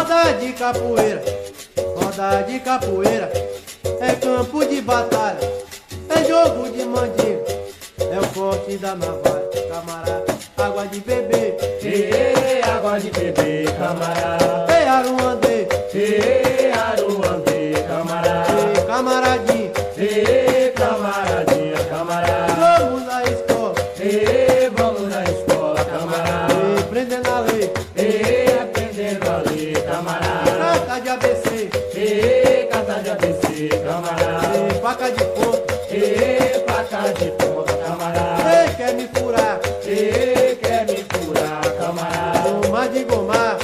Roda de capoeira, roda de capoeira, é campo de batalha, é jogo de mandinga, é o corte da navalha, camarada, água de beber, água de beber, camarada. Aruandê, Aruandê, camarada. Camaradinho, Camaradinha, camarada. vamos à escola, Vamos na escola, camarada. prendendo a lei, Aprendendo a ler, camarada. carta de ABC, Carta de ABC, camarada. faca de ponta, Faca de ponta, camarada. quer me furar, Quer me furar, camarada. goma de gomar,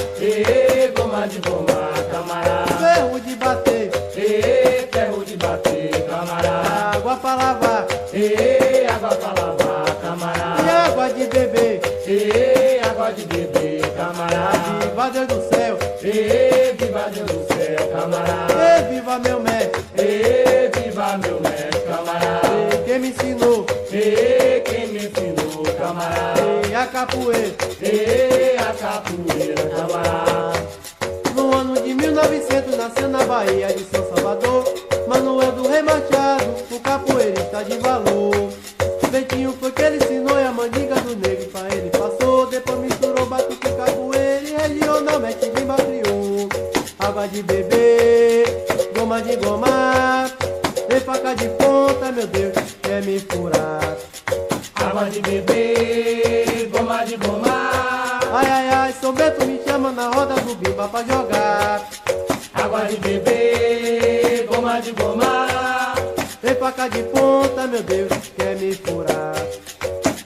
Goma de gomar, camarada. ferro de bater, Ferro de bater, camarada. água pra lavar, Água pra lavar, e camarada. água de beber, Água de beber, camarada. viva Deus do céu, Viva Deus do céu, camarada. viva meu mestre, Viva meu mestre, camarada. quem me ensinou, Quem me ensinou, camarada. a capoeira, A capoeira, camarada. no ano de 1900 nasceu na Bahia de São Salvador, Manuel do Rei Machado, o capoeirista de valor. Bentinho foi que ele ensinou e a mandinga do negro pra ele passou. Depois misturou batuque, capoeira e regionalmente bimba criou. Água de beber, goma de gomar, e faca de ponta, meu Deus, quer me furar. Água de beber, goma de gomar. Ai, ai, ai, São Bento me chama na roda do bimba pra jogar. Água de beber, goma de gomar. Tem faca de ponta, meu Deus, quer me furar.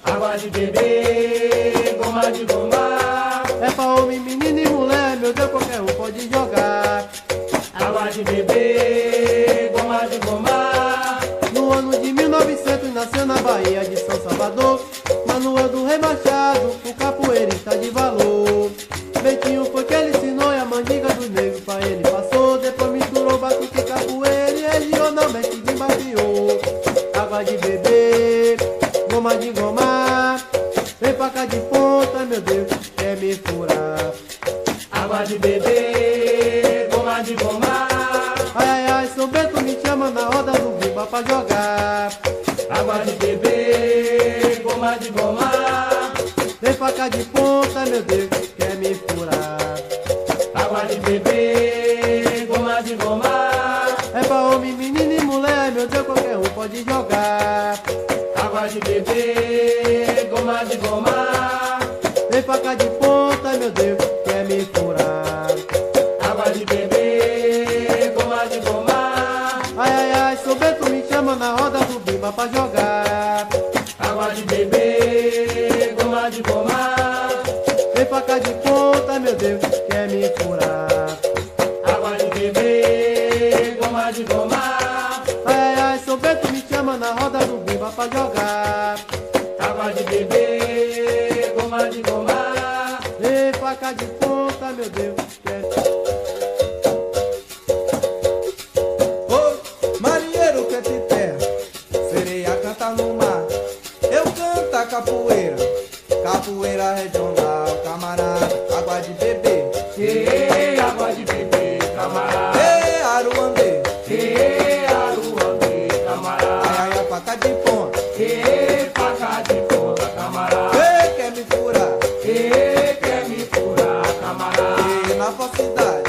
Água de beber, goma de gomar. É pra homem, menino e mulher, meu Deus, qualquer um pode jogar. Água de beber, goma de gomar. No ano de 1900 nasceu na Bahia de São Salvador, Manuel do Rei Machado, o capoeirista de valor. Bentinho foi que ele ensinou e a mandinga do negro pra ele passou. Depois misturou batuque, capoeira e regionalmente desembarqueou. Água de beber, goma de gomar, vem faca de ponta, meu Deus, quer me furar. Água de beber, goma de gomar. Ai, ai, ai, São Bento me chama na roda do bimba pra jogar. Água de beber, goma de gomar. Tem faca de ponta, meu Deus, quer me furar. Água de beber, goma de gomar. É pra homem, menino e mulher, meu Deus, qualquer um pode jogar. Água de beber, goma de gomar. Tem faca de ponta, meu Deus, quer me furar. Água de beber, goma de gomar. Ai, ai, ai, São Bento me chama na roda do bimba pra jogar. Água de beber, goma de gomar. Tem faca de ponta, meu Deus, quer me furar. Água de beber, goma de gomar. Ai, ai, ai, São Bento me chama na roda do bimba pra jogar. Água de beber, goma de gomar. Tem faca de ponta, meu Deus, quer me furar. Ô, marinheiro que te terra, sereia canta no mar. Eu canto a capoeira, capoeira regional, camarada. Água de beber, Água de beber, camarada. Aruandê, Aruandê, camarada. ai, ai, a faca de ponta, Faca de ponta, camarada. quer me furar, Quer me furar, camarada. na falsidade,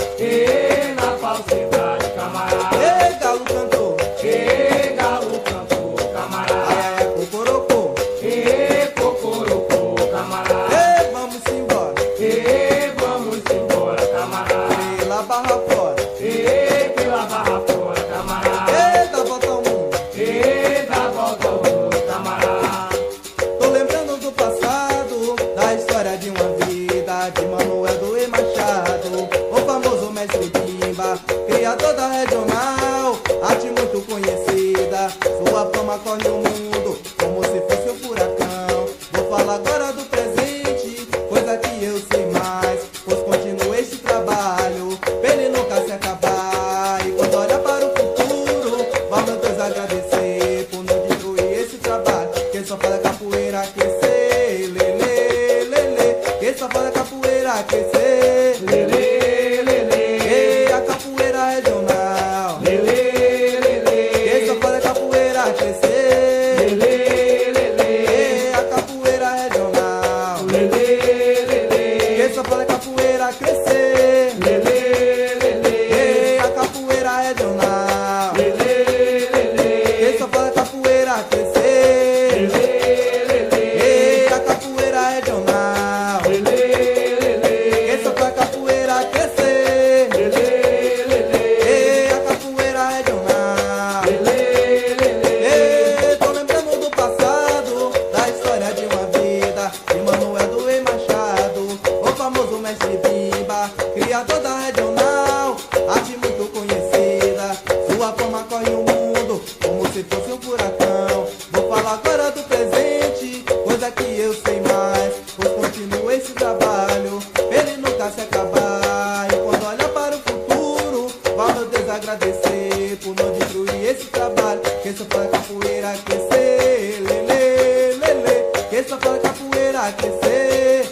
Na falsidade, camarada. galo cantor, Galo cantor, camarada. ai, ai, cocorocô, Cocorocô, camarada. vamos embora, Vamos embora, camarada. pela barra fora, Pela barra fora, camarada. dá volta ao mundo. Dá volta ao mundo, camarada. Tô lembrando do passado, da história de uma vida de Manuel do Rei Machado, o famoso mestre Bimba, criador da regional, arte muito conhecida. Sua fama corre o mundo como se fosse um furacão. Vou falar agora do presente, coisa que eu sei mais, pois continuo este trabalho pra ele nunca se acabar. E quando olhar para o futuro, vá meu Deus agradecer por não destruir esse trabalho. Quem só fala capoeira aquecer, lele, lele. Quem só fala capoeira aquecer, Lelê, lelê, que só faz a capoeira crescer. Ei, a capoeira regional, que só faz a capoeira crescer. Ei, a capoeira regional, que só faz a capoeira crescer. Ei, a capoeira regional. Ei, tô lembrando do passado, da história de uma vida de Manoel do Rei Machado, o famoso mestre Bimba, criador da regional, arte muito conhecida. Sua fama corre o mundo como se fosse um furacão. Vou falar agora do presente, coisa que eu sei mais, pois continuo esse trabalho, ele nunca se acabar. E quando olhar para o futuro, vai meu Deus agradecer por não destruir esse trabalho, que só faz capoeira crescer. Lele, lele, que só faz capoeira crescer.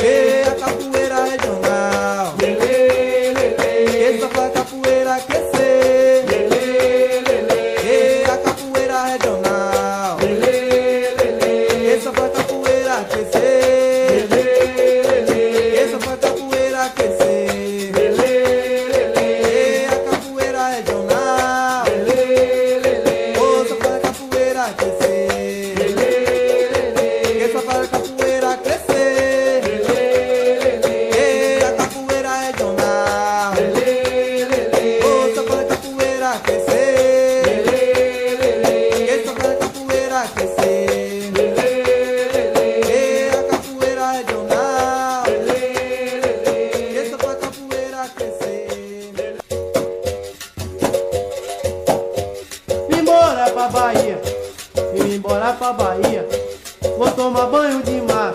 Ei, a capoeira regional, que só faz capoeira crescer. Ei, a capoeira regional, que só faz capoeira crescer. Que só faz capoeira crescer. Ei, a capoeira regional, oh, só faz capoeira crescer. Que só faz capoeira crescer. Ei, a capoeira regional, oh, só faz capoeira crescer. Que só faz capoeira crescer. Ei, a capoeira regional, que só faz capoeira crescer. Embora pra Bahia, embora pra Bahia, vou tomar banho de mar.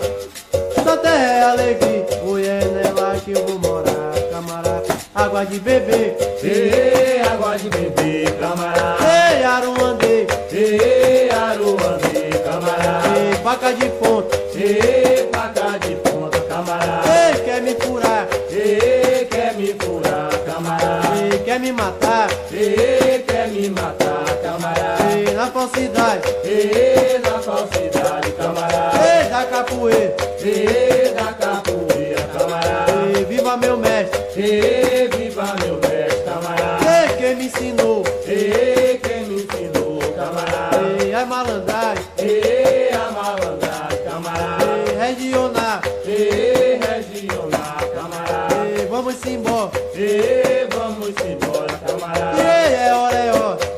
Da terra é alegria, oi, é nela que eu vou morar. Camarada, água de beber, Ei, água de beber, camarada. ei, aruandê, Ei, aruandê, camarada. ei, faca de ponta, Ei, faca de ponta, camarada. ei, quer me furar, Ei, quer me furar, camarada. ei, quer me matar, Ei, quer me matar, camarada. ei, na falsidade, Ei, na falsidade, camarada. ei, da capoeira, Ei, da capoeira, camarada. ei, viva meu mestre, Ei, viva meu mestre, camarada. ei, quem me ensinou, Ei, quem me ensinou, camarada. ei, a malandragem, Ei, a malandragem, camarada. ei, regional, Ei, regional, camarada. ei, vamos embora, Ei, vamos embora, camarada. ei, é hora,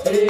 Ei,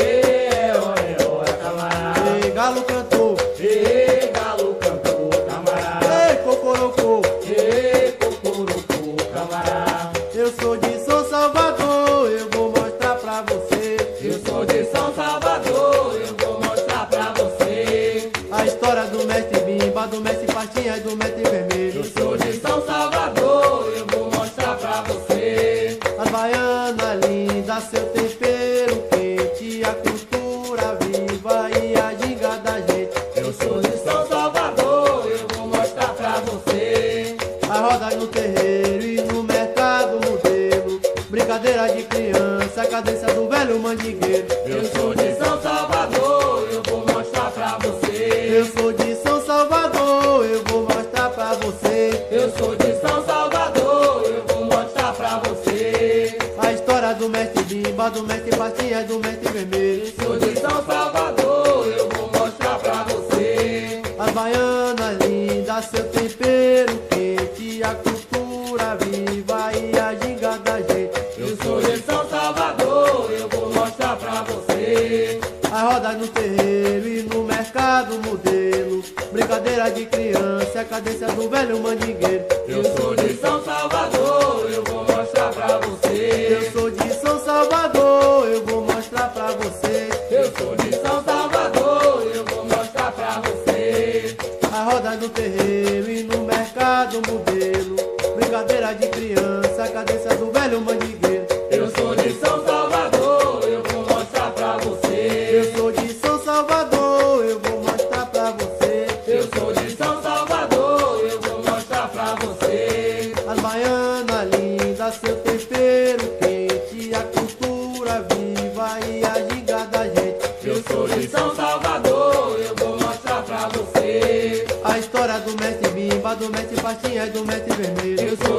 é hora, camarada. ei, galo cantou, Ei, galo cantou, camarada. ei, cocorocô, Ei, cocorocô, camarada. eu sou de São Salvador, eu vou mostrar pra você. Eu sou de São Salvador, eu vou mostrar pra você. A história do mestre Bimba, do mestre Pastinha e do mestre Vermelho. Eu sou de São Salvador, eu vou mostrar pra você. As baianas lindas, seu tempero quente, a cultura viva e a ginga da gente. Eu sou de São Salvador, eu vou mostrar pra você. A roda no terreiro e no mercado modelo, brincadeira de criança, a cadência do velho mandingueiro. Eu sou de São Salvador, eu vou mostrar pra você. Eu sou de São Salvador, eu vou mostrar pra você. Eu sou de São Salvador, eu vou mostrar pra você. A história do mestre Bimba, do mestre Pastinha e do mestre Vermelho. Eu sou de São Salvador, eu vou mostrar pra você. As baianas lindas, seu tempero quente, a cultura viva e a ginga da gente. Eu sou de São Salvador, eu vou mostrar pra você. A roda no terreiro e no mercado modelo, brincadeira de criança, a cadência do velho mandingueiro. Eu sou de São Salvador, eu vou mostrar pra você. Eu sou de São Salvador, eu vou mostrar pra você. Eu sou de São Salvador, eu vou mostrar pra você. A roda no terreiro e no mercado modelo, brincadeira de criança, a cadência do velho mandingueiro. Eu sou de São Salvador, eu vou mostrar pra você. Eu sou de São Salvador, eu vou mostrar pra você. Eu sou de São Salvador, eu vou mostrar pra você. As baianas lindas, seu tempero quente, a cultura viva e a ginga da gente. Eu sou de São Salvador, eu vou mostrar pra você. A história do mestre do mestre Pastinha e do mestre Vermelho. Eu sou